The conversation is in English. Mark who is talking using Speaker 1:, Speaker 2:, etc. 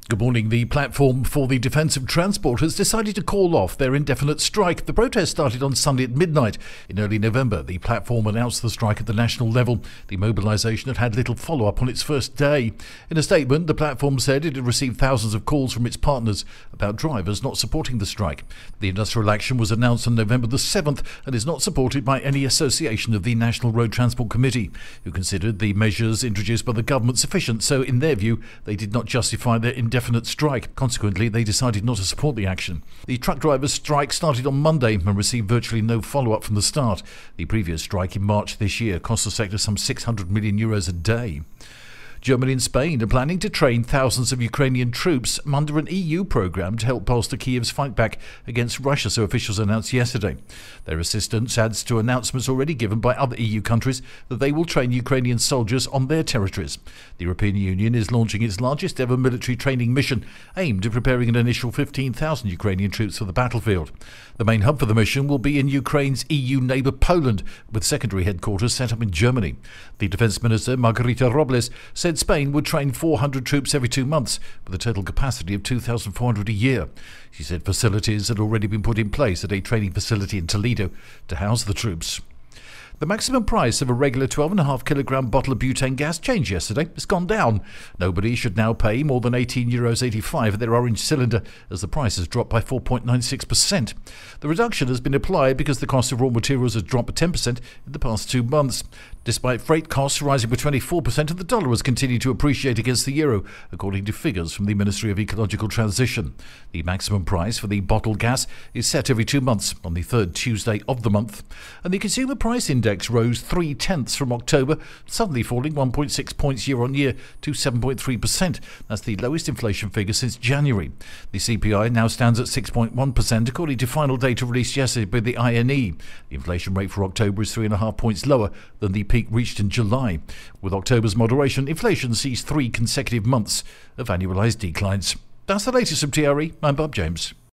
Speaker 1: Good morning. The Platform for the Defence of Transport has decided to call off their indefinite strike. The protest started on Sunday at midnight. In early November, the platform announced the strike at the national level. The mobilisation had little follow-up on its first day. In a statement, the platform said it had received thousands of calls from its partners about drivers not supporting the strike. The industrial action was announced on November the 7th and is not supported by any association of the National Road Transport Committee, who considered the measures introduced by the government sufficient, so in their view, they did not justify their indefinite strike. Consequently, they decided not to support the action. The truck drivers' strike started on Monday and received virtually no follow-up from the start. The previous strike in March this year cost the sector some €600 million a day. Germany and Spain are planning to train thousands of Ukrainian troops under an EU programme to help bolster Kiev's fight back against Russia, so officials announced yesterday. Their assistance adds to announcements already given by other EU countries that they will train Ukrainian soldiers on their territories. The European Union is launching its largest ever military training mission, aimed at preparing an initial 15,000 Ukrainian troops for the battlefield. The main hub for the mission will be in Ukraine's EU neighbour Poland, with secondary headquarters set up in Germany. The Defence Minister, Margarita Robles, said Spain would train 400 troops every 2 months, with a total capacity of 2,400 a year. She said facilities had already been put in place at a training facility in Toledo to house the troops. The maximum price of a regular 12.5 kilogram bottle of butane gas changed yesterday. It's gone down. Nobody should now pay more than €18.85 for their orange cylinder, as the price has dropped by 4.96%. The reduction has been applied because the cost of raw materials has dropped by 10% in the past 2 months. Despite freight costs rising by 24%, and the dollar has continued to appreciate against the euro, according to figures from the Ministry of Ecological Transition. The maximum price for the bottled gas is set every 2 months on the third Tuesday of the month. And the Consumer Price Index rose 0.3 from October, suddenly falling 1.6 points year on year to 7.3%. That's the lowest inflation figure since January. The CPI now stands at 6.1%, according to final data released yesterday by the INE. The inflation rate for October is 3.5 points lower than the peak reached in July. With October's moderation, inflation sees 3 consecutive months of annualised declines. That's the latest from TRE. I'm Bob James.